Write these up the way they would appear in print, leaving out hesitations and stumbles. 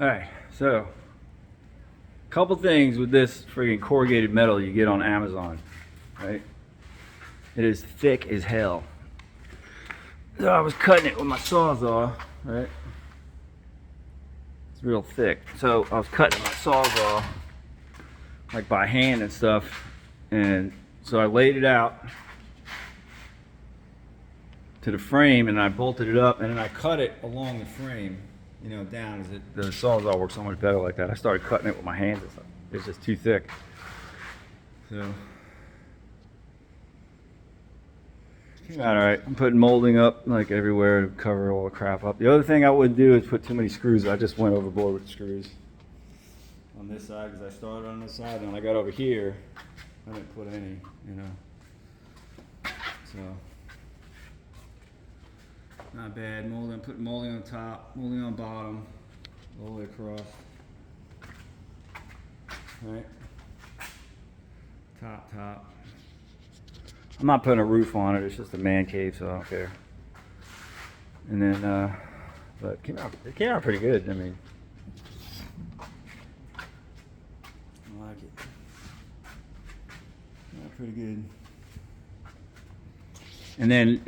Alright, so couple things with this friggin' corrugated metal you get on Amazon, right? It is thick as hell. So I was cutting it with my sawzall, right? It's real thick. So I was cutting my sawzall like by hand and stuff, and so I laid it out to the frame and I bolted it up, and then I cut it along the frame, you know, down. The sawzall works so much better like that. I started cutting it with my hands and stuff. It's just too thick. So came out all right. I'm putting molding up like everywhere to cover all the crap up. The other thing I wouldn't do is put too many screws. I just went overboard with the screws on this side because I started on this side, and when I got over here, I didn't put any, you know. So not bad. Molding. I'm putting molding on top, molding on bottom, all the way across. Right. Top. I'm not putting a roof on it. It's just a man cave, so I don't care. And then, but it came out pretty good. I mean, I like it. Pretty good. And then,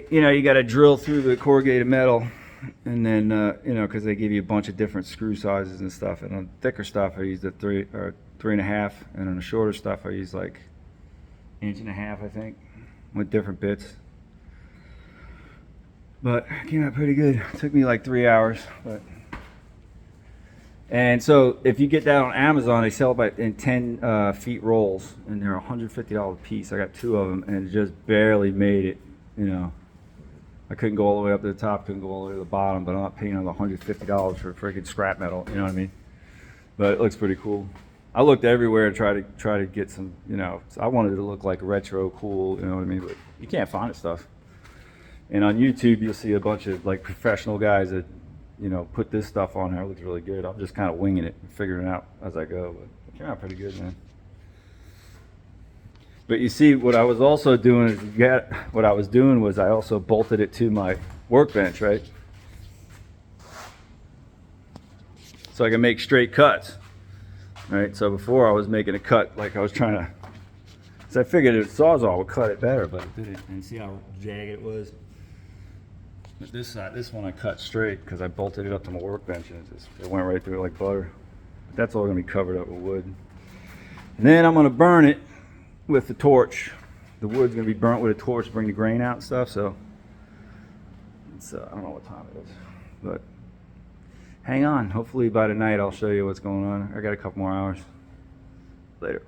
you know, you got to drill through the corrugated metal, and then, you know, because they give you a bunch of different screw sizes and stuff. And on the thicker stuff, I used a 3.5, and on the shorter stuff, I used like 1.5 inches, I think, with different bits. But it came out pretty good. It took me like 3 hours, but. And so if you get that on Amazon, they sell it in 10 feet rolls, and they're $150 a piece. I got 2 of them, and it just barely made it, you know. I couldn't go all the way up to the top, couldn't go all the way to the bottom, but I'm not paying another $150 for freaking scrap metal, you know what I mean? But it looks pretty cool. I looked everywhere to try to get some, you know, I wanted it to look like retro cool, you know what I mean? But you can't find this stuff. And on YouTube, you'll see a bunch of like professional guys that, you know, put this stuff on there. It looks really good. I'm just kind of winging it and figuring it out as I go, but it came out pretty good, man. But you see, what I was also doing was I also bolted it to my workbench, right? So I can make straight cuts, right? So before I was making a cut like I was trying to, so I figured a sawzall would cut it better, but it didn't. And see how jagged it was? But this side, this one I cut straight because I bolted it up to my workbench, and it went right through it like butter. But that's all going to be covered up with wood. And then I'm going to burn it with the torch. The wood's going to be burnt with a torch to bring the grain out and stuff. So it's I don't know what time it is, but hang on. Hopefully by tonight I'll show you what's going on. I got a couple more hours. Later.